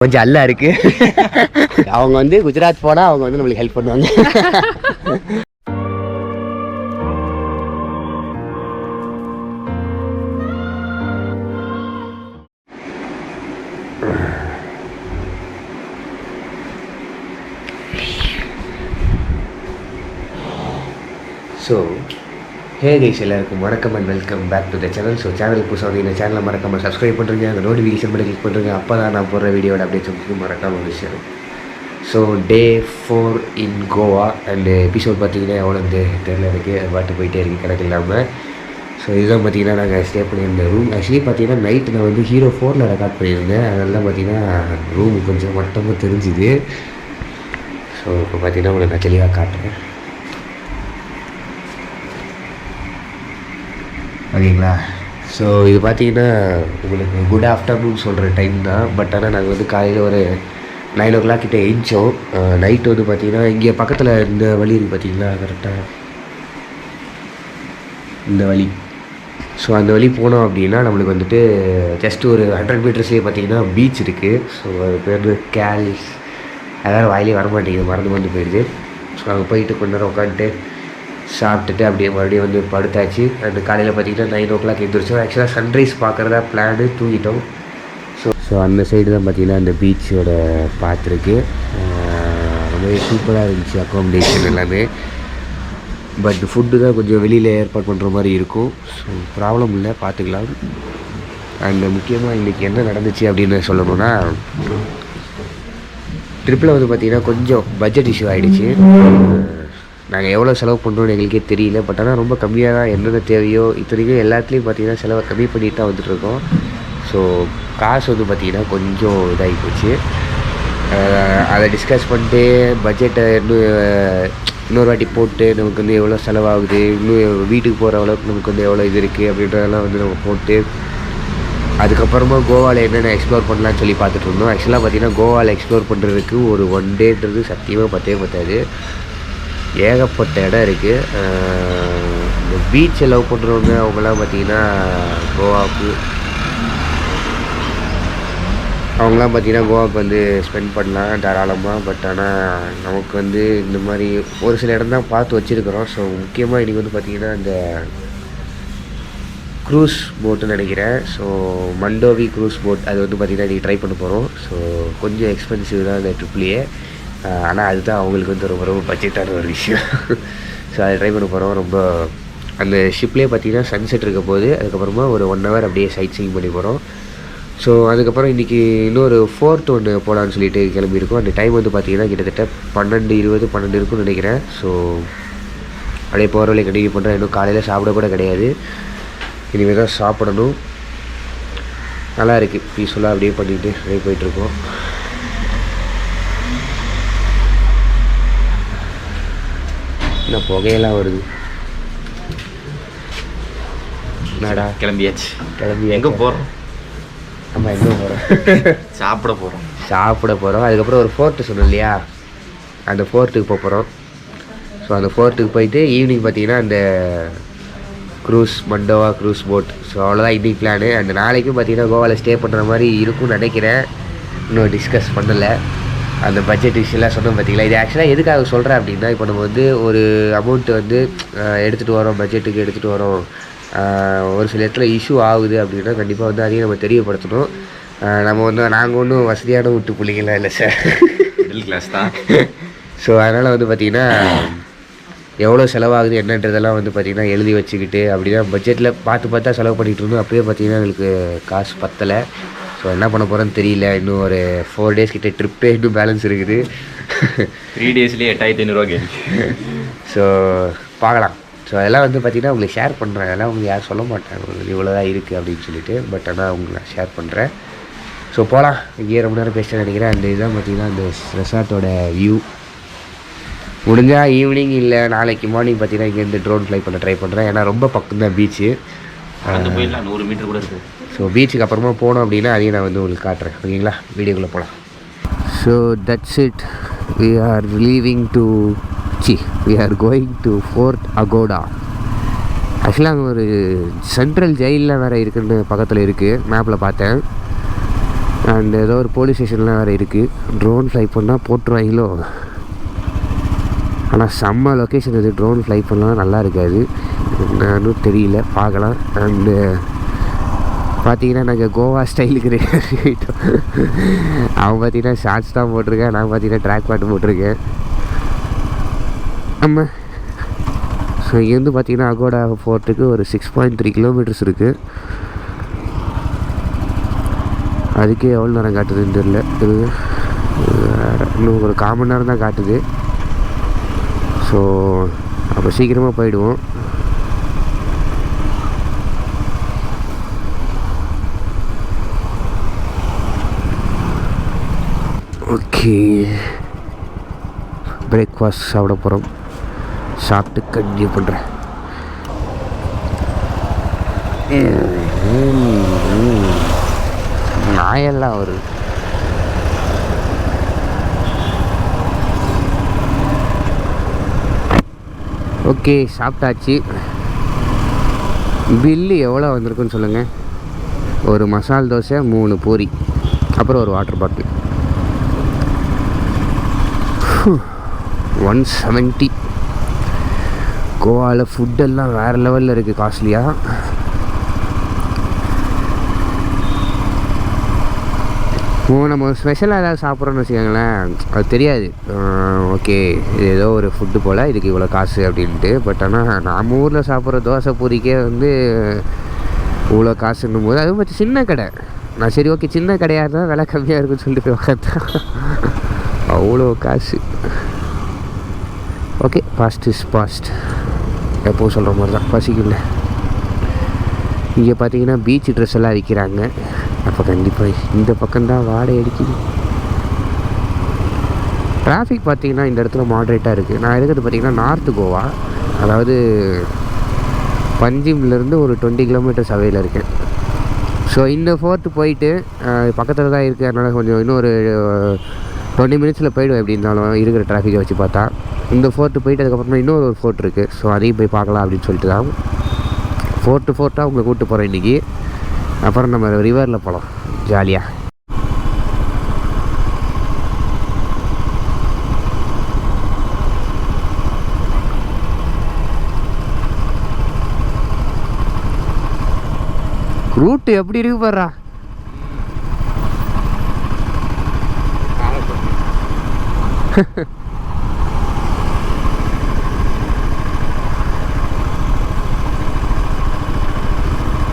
கொஞ்சம் அல்லா இருக்கு. அவங்க வந்து குஜராத் போனால் அவங்க வந்து நம்மளுக்கு ஹெல்ப் பண்ணுவாங்க. ஸோ ஹே கைஸ், எல்லாருக்கும் வணக்கம் and welcome back to the channel. So channel புதுசாக வந்து இந்த சேனலை மறக்காமல் சப்ஸ்கிரைப் பண்ணுறீங்க, அந்த நோட்டிஃபிகேஷன் பண்ணி கிளிக் பண்ணுறீங்க. அப்போ தான் நான் போடுற வீடியோட அப்டேட்ஸ் உங்களுக்கு மறக்காமல் வந்து சேரும். So day 4 in Goa and episode பார்த்தீங்கன்னா எவ்வளோ தெரியல இருக்குது, அது பாட்டு போயிட்டே இருக்குது கணக்கு இல்லாமல். ஸோ இதுதான் பார்த்தீங்கன்னா நாங்கள் ஸ்டே பண்ணியிருந்த ரூம். ஆக்சுவலி பார்த்தீங்கன்னா நைட்டு நான் வந்து ஹீரோ 4 ரெக்கார்ட் பண்ணியிருந்தேன். அதெல்லாம் பார்த்தீங்கன்னா ரூம் கொஞ்சம் மட்டமாக தெரிஞ்சுது. ஸோ இப்போ பார்த்தீங்கன்னா உங்களுக்கு நான் தெளிவாக காட்டுறேன், ஓகேங்களா. ஸோ இது பார்த்தீங்கன்னா உங்களுக்கு குட் ஆஃப்டர்நூன் சொல்கிற டைம் தான். பட் ஆனால் நாங்கள் வந்து காலையில் ஒரு 9 o'clock கிட்டே எழுந்தோம். நைட்டு வந்து பார்த்தீங்கன்னா இங்கே பக்கத்தில் இந்த வழி இருக்குது பார்த்தீங்களா, கரெக்டாக இந்த வழி. ஸோ அந்த வழி போனோம் அப்படின்னா நம்மளுக்கு வந்துட்டு ஜஸ்ட் ஒரு 100 மீட்டர்ஸ்லேயே பார்த்தீங்கன்னா பீச் இருக்குது. ஸோ அது பேர் கேல்ஸ், அதாவது வாயிலே வரமாட்டேங்குது, மறந்து போயிடுது. ஸோ அங்கே போயிட்டு கொஞ்ச நேரம் உட்காந்துட்டு சாப்பிட்டுட்டு அப்படியே மறுபடியும் வந்து படுத்தாச்சு. அந்த காலையில் பார்த்திங்கன்னா 9 o'clock எழுந்திரிச்சோம். ஆக்சுவலாக சன்ரைஸ் பார்க்குறதா பிளானு, தூங்கிட்டோம். ஸோ அந்த சைடு தான் பார்த்திங்கன்னா அந்த பீச்சோட பார்த்துருக்கு. ரொம்பவே சூப்பராக இருந்துச்சு அக்காமடேஷன் எல்லாமே. பட் ஃபுட்டு தான் கொஞ்சம் வெளியில் ஏற்பாடு பண்ணுற மாதிரி இருக்கும். ஸோ ப்ராப்ளம் இல்லை, பார்த்துக்கலாம். அண்ட் முக்கியமாக இன்றைக்கி என்ன நடந்துச்சு அப்படின்னு சொல்லணும்னா, ட்ரிப்பில் வந்து பார்த்திங்கன்னா கொஞ்சம் பட்ஜெட் இஷ்யூ ஆகிடுச்சு. நாங்கள் எவ்வளோ செலவு பண்ணுறோன்னு எங்களுக்கே தெரியல. பட் ஆனால் ரொம்ப கம்மியாக தான் என்னென்ன தேவையோ இத்தனைக்கும் எல்லாத்துலேயும் பார்த்திங்கன்னா செலவை கம்மி பண்ணிட்டு தான் வந்துட்டுருக்கோம். ஸோ காசு வந்து பார்த்திங்கன்னா கொஞ்சம் இதாகி போச்சு. அதை டிஸ்கஸ் பண்ணிட்டு பட்ஜெட்டை இன்னொரு வாட்டி போட்டு நமக்கு வந்து எவ்வளோ செலவாகுது, இன்னும் வீட்டுக்கு போகிற அளவுக்கு நமக்கு வந்து எவ்வளோ இது இருக்குது அப்படின்றதெல்லாம் வந்து நம்ம போட்டு அதுக்கப்புறமா கோவாவில் என்னென்ன எக்ஸ்ப்ளோர் பண்ணலான்னு சொல்லி பார்த்துட்டு இருந்தோம். ஆக்சுவலாக பார்த்திங்கன்னா கோவாவில் எக்ஸ்ப்ளோர் பண்ணுறதுக்கு ஒரு 1 டேன்றது சத்தியமாக பத்தாது. ஏகப்பட்ட இடம் இருக்குது. இந்த பீச்சை லவ் பண்ணுறவங்க அவங்களாம் பார்த்திங்கன்னா கோவாவுக்கு வந்து ஸ்பெண்ட் பண்ணலாம் தாராளமாக. பட் ஆனால் நமக்கு வந்து இந்த மாதிரி ஒரு சில இடம் தான் பார்த்து வச்சுருக்கிறோம். ஸோ முக்கியமாக இன்றைக்கி வந்து பார்த்திங்கன்னா இந்த க்ரூஸ் போட்டுன்னு நினைக்கிறேன். ஸோ மண்டோவி க்ரூஸ் போட், அது வந்து பார்த்திங்கன்னா இன்றைக்கி ட்ரை பண்ண போகிறோம். ஸோ கொஞ்சம் எக்ஸ்பென்சிவ் தான் அந்த ட்ரிப்லேயே. ஆனால் அதுதான் அவங்களுக்கு வந்து ரொம்ப பட்ஜெட்டான ஒரு விஷயம். ஸோ அதை ட்ரை பண்ண போகிறோம். ரொம்ப அந்த ஷிப்லேயே பார்த்திங்கன்னா சன்செட் இருக்க போது, அதுக்கப்புறமா ஒரு 1 hour அப்படியே சைட் சீயிங் பண்ணி போகிறோம். ஸோ அதுக்கப்புறம் இன்றைக்கி இன்னொரு 4th ஒன்று போகலான்னு சொல்லிட்டு கிளம்பியிருக்கோம். அந்த டைம் வந்து பார்த்திங்கன்னா கிட்டத்தட்ட 12:20 இருக்குன்னு நினைக்கிறேன். ஸோ அப்படியே போகிற வழியை கண்டினியூ பண்ணுறேன். இன்னும் காலையில் சாப்பிட கூட கிடையாது, இனிமேல் தான் சாப்பிடணும். நல்லா இருக்குது, பீஸ்ஃபுல்லாக அப்படியே பண்ணிவிட்டு அப்படியே போயிட்டுருக்கோம். என்ன புகையெல்லாம் வருது, என்னடா? கிளம்பியாச்சு. எங்கே போகிறோம்? நம்ம எங்கே போகிறோம்? சாப்பிட போகிறோம். அதுக்கப்புறம் ஒரு 4th சொன்னோம் இல்லையா, அந்த 4th போகிறோம். ஸோ அந்த 4th போயிட்டு ஈவினிங் பார்த்திங்கன்னா அந்த மண்டோவா க்ரூஸ் போட். ஸோ அவ்வளோதான் இன்றைக்கி பிளானு. அந்த நாளைக்கும் பார்த்திங்கன்னா கோவாவில் ஸ்டே பண்ணுற மாதிரி இருக்கும்னு நினைக்கிறேன். இன்னும் டிஸ்கஸ் பண்ணலை. அந்த பட்ஜெட் விஷயம்லாம் சொன்னோம் பார்த்திங்களா. இது ஆக்சுவலாக எதுக்காக சொல்கிறேன் அப்படின்னா, இப்போ நம்ம வந்து ஒரு அமௌண்ட்டு வந்து எடுத்துகிட்டு வரோம், பட்ஜெட்டுக்கு எடுத்துகிட்டு வரோம், ஒரு சில இடத்துல இஷ்யூ ஆகுது அப்படின்னா கண்டிப்பாக வந்து அதையும் நம்ம தெரியப்படுத்தணும். நம்ம வந்து நாங்கள் ஒன்றும் வசதியான விட்டு பிள்ளைங்களாம் இல்லை சார், மிடில் கிளாஸ் தான். ஸோ அதனால் வந்து பார்த்திங்கன்னா எவ்வளோ செலவாகுது என்னன்றதெல்லாம் வந்து பார்த்திங்கன்னா எழுதி வச்சுக்கிட்டு அப்படி தான் பட்ஜெட்டில் பார்த்தா செலவு பண்ணிகிட்டு இருந்தோம். அப்படியே பார்த்திங்கன்னா எங்களுக்கு காசு பத்தலை. ஸோ என்ன பண்ண போகிறோன்னு தெரியல. இன்னும் ஒரு 4 days கிட்டே ட்ரிப்பே இன்னும் பேலன்ஸ் இருக்குது. 3 daysலேயே 8500 ஸோ பார்க்கலாம். ஸோ அதெல்லாம் வந்து பார்த்திங்கன்னா உங்களுக்கு ஷேர் பண்ணுறேன். அதெல்லாம் உங்களுக்கு யாரும் சொல்ல மாட்டாங்க உங்களுக்கு இவ்வளோ தான் இருக்குது அப்படின்னு சொல்லிட்டு. பட் ஆனால் உங்களுக்கு நான் ஷேர் பண்ணுறேன். ஸோ போகலாம். இங்கேயே ரொம்ப நேரம் பேச நினைக்கிறேன். அந்த இதுதான் பார்த்திங்கன்னா அந்த ரெசார்ட்டோட வியூ. முடிஞ்சால் ஈவினிங் இல்லை நாளைக்கு மார்னிங் பார்த்திங்கன்னா இங்கேருந்து ட்ரோன் ஃப்ளை பண்ண ட்ரை பண்ணுறேன். ஏன்னா ரொம்ப பக்கம் தான் பீச்சு, அந்த போயிடலாம், 100 மீட்டர் கூட இருக்குது. ஸோ பீச்சுக்கு அப்புறமா போனோம் அப்படின்னா அதையும் நான் வந்து உங்களுக்கு காட்டுறேன், ஓகேங்களா? வீடியோக்குள்ளே போகலாம். So that's it, we are going to Fort Agoda. ஆக்சுவலாக அங்கே ஒரு சென்ட்ரல் ஜெயிலில் வேறு இருக்குன்னு பக்கத்தில் இருக்குது, மேப்பில் பார்த்தேன். அண்ட் ஏதோ ஒரு போலீஸ் ஸ்டேஷன்லாம் வேறு இருக்குது. ட்ரோன் ஃப்ளை பண்ணால் போட்டுருவாங்களோ. ஆனால் செம்ம லொக்கேஷன் இது. ட்ரோன் ஃப்ளை பண்ணலாம் நல்லா இருக்காது, என்னன்னு தெரியல, பார்க்கலாம். அண்டு பார்த்தீங்கன்னா நாங்கள் கோவா ஸ்டைலுக்கு ரெடி ஆகிட்டோம். அவன் பார்த்தீங்கன்னா ஷார்ட்ஸ் தான் போட்டிருக்கேன், நான் பார்த்தீங்கன்னா ட்ராக் பாட்டு போட்டிருக்கேன். ஆமாம். ஸோ இங்கேருந்து பார்த்தீங்கன்னா அகோடா ஃபோர்ட்டுக்கு ஒரு 6.3 கிலோமீட்டர்ஸ் இருக்குது. அதுக்கே எவ்வளோ நேரம் காட்டுதுன்னு தெரியல. இது இன்னும் ஒரு 1/4 மணி நேரம் தான் காட்டுது. ஸோ அப்போ சீக்கிரமாக போயிடுவோம். ஓகே, பிரேக்ஃபாஸ்ட் சாப்பிட போகிறோம். சாப்பிட்டு கண்டினியூ பண்ணுறேன். நாயெல்லாம் வருது. ஓகே, சாப்பிட்டாச்சு. பில்லு எவ்வளோ வந்திருக்குன்னு சொல்லுங்கள். ஒரு மசால் தோசை, 3 பூரி, அப்புறம் ஒரு வாட்டர் பாட்டில். 170. கோவாவில் ஃபுட்டெல்லாம் வேறு லெவலில் இருக்குது, காஸ்ட்லியாக. நம்ம ஸ்பெஷலாக ஏதாவது சாப்பிட்றோன்னு வச்சுக்கோங்களேன், அது தெரியாது. ஓகே, இது ஏதோ ஒரு ஃபுட்டு போல், இதுக்கு இவ்வளோ காசு அப்படின்ட்டு. பட் ஆனால் நம்ம ஊரில் சாப்பிட்ற தோசை பூரிக்கே வந்து இவ்வளோ காசுன்னும் போது, அதுவும் பற்றி சின்ன கடை. நான் சரி ஓகே சின்ன கடையாக இருந்தால் விலை கம்மியாக இருக்குன்னு சொல்லிட்டு போய் உட்காந்தேன். அவ்வளோ காசு. ஓகே, பாஸ்ட் இஸ் பாஸ்ட், எப்போவும் சொல்கிற மாதிரி தான். பசிக்கல. இங்கே பார்த்தீங்கன்னா பீச் ட்ரெஸ் எல்லாம் விற்கிறாங்க. அப்போ கண்டிப்பாக இந்த பக்கம்தான் வாடகை அடிக்குது. டிராஃபிக் பார்த்தீங்கன்னா இந்த இடத்துல மாட்ரேட்டாக இருக்குது. நான் இருக்கிறது பார்த்தீங்கன்னா நார்த்து கோவா, அதாவது பஞ்சிம்லேருந்து ஒரு 20 கிலோமீட்டர்ஸ் அவையில் இருக்கேன். ஸோ இந்த ஃபோர்ட்டு போயிட்டு பக்கத்தில் தான் இருக்குது. அதனால் கொஞ்சம் இன்னும் ஒரு 20 மினிட்ஸில் போய்டுவேன். எப்படி இருந்தாலும் இருக்கிற டிராஃபிக்கை வச்சு பார்த்தா. இந்த ஃபோர்ட்டு போயிட்டு அதுக்கப்புறமா இன்னொரு ஒரு ஃபோர்ட் இருக்குது. ஸோ அதையும் போய் பார்க்கலாம் அப்படின்னு சொல்லிட்டு தான் ஃபோர்ட்டாக உங்களை கூப்பிட்டு போகிறேன் இன்றைக்கி. அப்புறம் நம்ம ரிவரில் போகலாம் ஜாலியாக. ரூட்டு எப்படி இருக்கு பாருடா.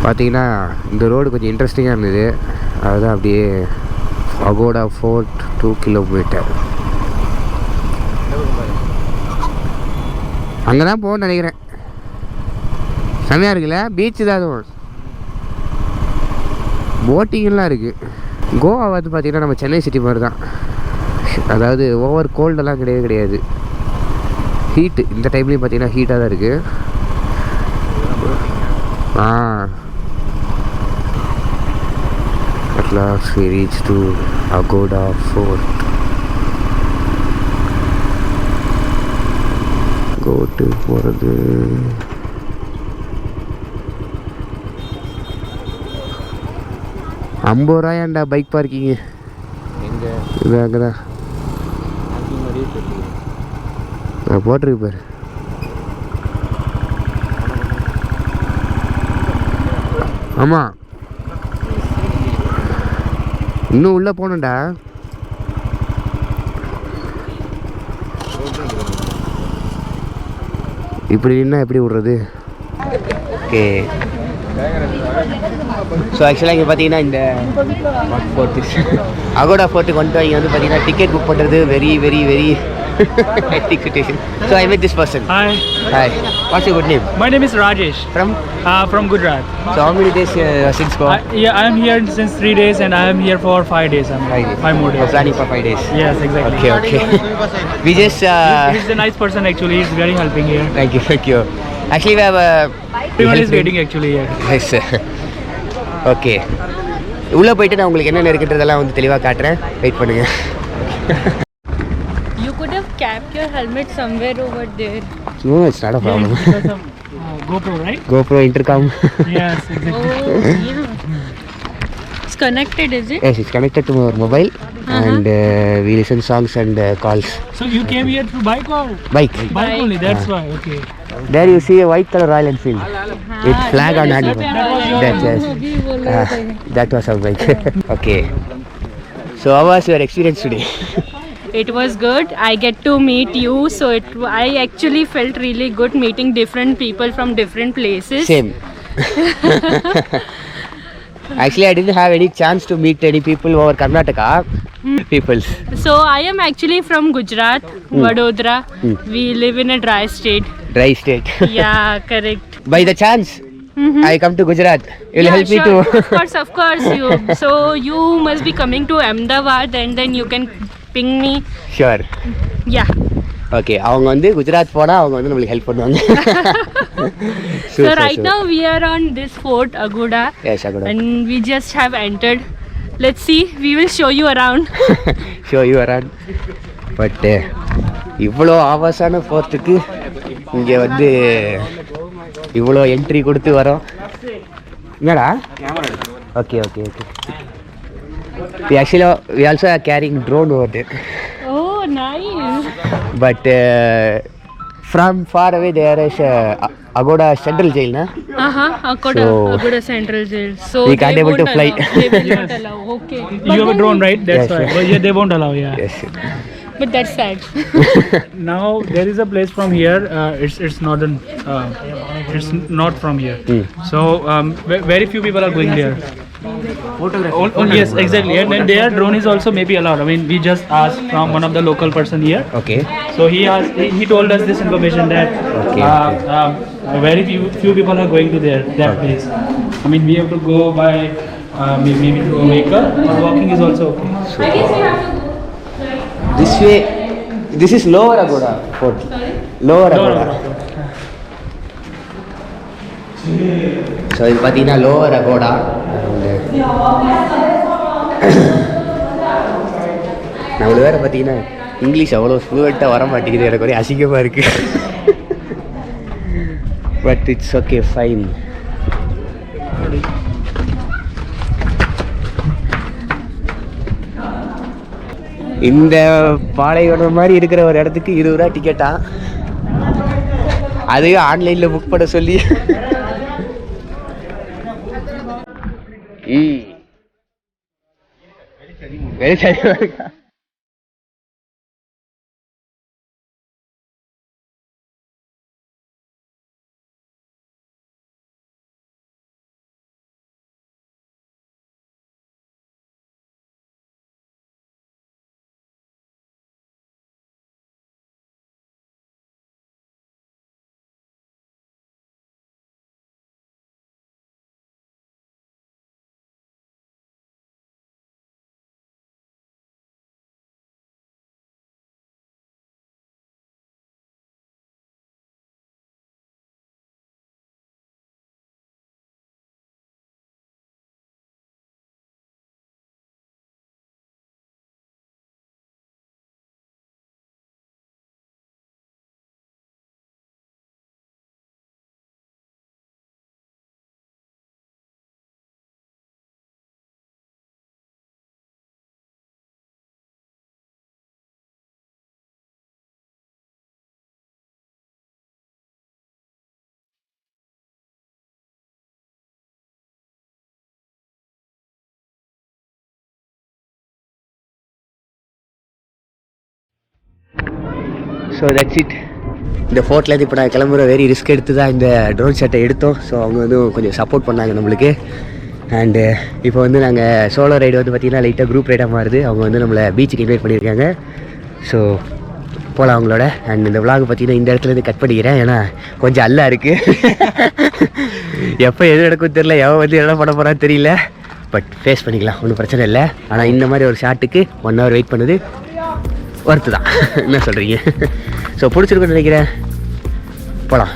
பார்த்தீங்கன்னா இந்த ரோடு கொஞ்சம் இன்ட்ரெஸ்டிங்காக இருந்தது. அதுதான் அப்படியே அகோடா ஃபோர்ட் 2 கிலோமீட்டர். அங்கே தான் போகணும்னு நினைக்கிறேன். செம்மையாக இருக்குல்ல, பீச்சு தான். அதுவும் போட்டிங்கெல்லாம் இருக்குது. கோவா வந்து பார்த்திங்கன்னா நம்ம சென்னை சிட்டி மாதிரி தான். அதாவது ஓவர் கோல்டெல்லாம் கிடையாது. ஹீட்டு இந்த டைம்லேயும் பார்த்திங்கன்னா ஹீட்டாக தான் இருக்குது. At last we reached to Agoda Fort. Go to போகிறது. ₹50 பைக் பார்க்கிங்கு. எங்கே? இது அங்கே தான் போட்டிருக்கு பாரு. ஆமாம், இன்னும் உள்ளே போகணுண்டா. இப்படி நின்னா எப்படி விட்றது? ஓகே, ஸோ ஆக்சுவலாக இங்கே பார்த்தீங்கன்னா இந்த ஃபோர்ட்டு அகோடா ஃபோர்ட்டுக்கு வந்துட்டு இங்கே வந்து பார்த்தீங்கன்னா டிக்கெட் புக் பண்ணுறது very very very hectic. So I met this person. Hi. What's your good name? My name is Rajesh. From Gujarat. So how many days since Goa? I am here since 3 days and I am here for 5 days. 5 more days. You're planning for 5 days? Yes, exactly. Okay. We just... He's a nice person actually. He's very helping here. Thank you. Actually we have a... Everyone is waiting actually here. Yes. Okay. உள்ளே போயிட்டு நான் உங்களுக்கு என்ன இருக்குன்றதெல்லாம் வந்து தெளிவாக காட்டுறேன். Wait பண்ணுங்கள். Kept your helmet somewhere over there. No, it's not a problem. Because of GoPro, right? GoPro intercom. Yes, exactly. Oh, yeah. It's connected, is it? Yes, it's connected to our mobile and we listen songs and calls. So you came here through bike or Bike. bike only? That's why. Okay. There you see a white color Royal Enfield with flag on animal. That was our bike. Okay. So how was your experience today? It was good. I get to meet you, so I actually felt really good meeting different people from different places. Same. Actually, I didn't have any chance to meet any people over Karnataka peoples. So I am actually from Gujarat, Vadodara. We live in a dry state. Dry state. Yeah, correct. By the chance, I come to Gujarat. You will help me sure. to. Of course. So you must be coming to Ahmedabad, and then you can ping me. Sure. Yeah. Okay. அவங்க வந்து குஜராத் போனா அவங்க வந்து நமக்கு help பண்ணுவாங்க. So right now we are on this fort Agoda. Yes, Agoda. And we just have entered. Let's see. We will show you around. Show you around. But இவ்வளோ ஆபாசான ஃபோர்ட்டுக்கு இங்கே வந்து இவ்வளோ என்ட்ரி கொடுத்து வரோம். என்னடா? Okay. We also are carrying drone over there. Oh, nice. But from far away there is Agoda Central Jail, na? Agoda Central Jail. So we can't able to fly. They will not allow. Okay. You have a drone, right? That's why. But yeah, they won't allow. Yeah. Yes. But that's sad. Now there is a place from here. It's northern. It's not from here. So very few people are going there. Yes, exactly. And then their drone is also maybe allowed. I mean, we just asked from one of the local person here. Okay. So he told us this information that very few people are going to that place. I mean, we have to go by maybe through a vehicle, or walking is also okay. I guess we have to go. This way, this is lower Agoda fort. Lower Agoda. So இது பார்த்தீங்கன்னா lower Agoda. நம்மளுக்கு வேறு பார்த்தீங்கன்னா English அவ்வளோ ஃப்ளூவெண்ட்டாக வர மாட்டேங்குது, எனக்கு ஒரே அசிங்கமாக இருக்குது. But it's okay, fine. இந்த பாலைவனம் மாதிரி இருக்கிற ஒரு இடத்துக்கு 20 ரூபா டிக்கெட்டா, அதையும் ஆன்லைனில் புக் பண்ண சொல்லி. வெளிச்சரிவா இருக்கா? So that's it. இந்த ஃபோர்ட்லேருந்து இப்போ நான் கிளம்புற வெரி ரிஸ்க் எடுத்து தான் இந்த ட்ரோன் ஷாட்டை எடுத்தோம். ஸோ அவங்க வந்து கொஞ்சம் சப்போர்ட் பண்ணாங்க நம்மளுக்கு. அண்டு இப்போ வந்து நாங்கள் சோலோ ரைடு வந்து பார்த்திங்கன்னா லைட்டாக குரூப் ரைடாக மாறுது. அவங்க வந்து நம்மளை பீச்சுக்கு இன்வைட் பண்ணியிருக்காங்க. ஸோ போகலாம் அவங்களோட. அண்ட் இந்த விளாக் பார்த்திங்கன்னா இந்த இடத்துலேருந்து கட் பண்ணிக்கிறேன், ஏன்னா கொஞ்சம் அல்லா இருக்குது. எப்போ எது நடக்கும் தெரியல, எவன் வந்து என்ன பண்ண போகிறான்னு தெரியல. பட் ஃபேஸ் பண்ணிக்கலாம், ஒன்றும் பிரச்சனை இல்லை. ஆனால் இந்த மாதிரி ஒரு ஷாட்டுக்கு 1 hour வெயிட் பண்ணுது ஒர்த்து தான். என்ன சொல்கிறீங்க? ஸோ பிடிச்சிருக்குன்னு நினைக்கிறேன். போகலாம்.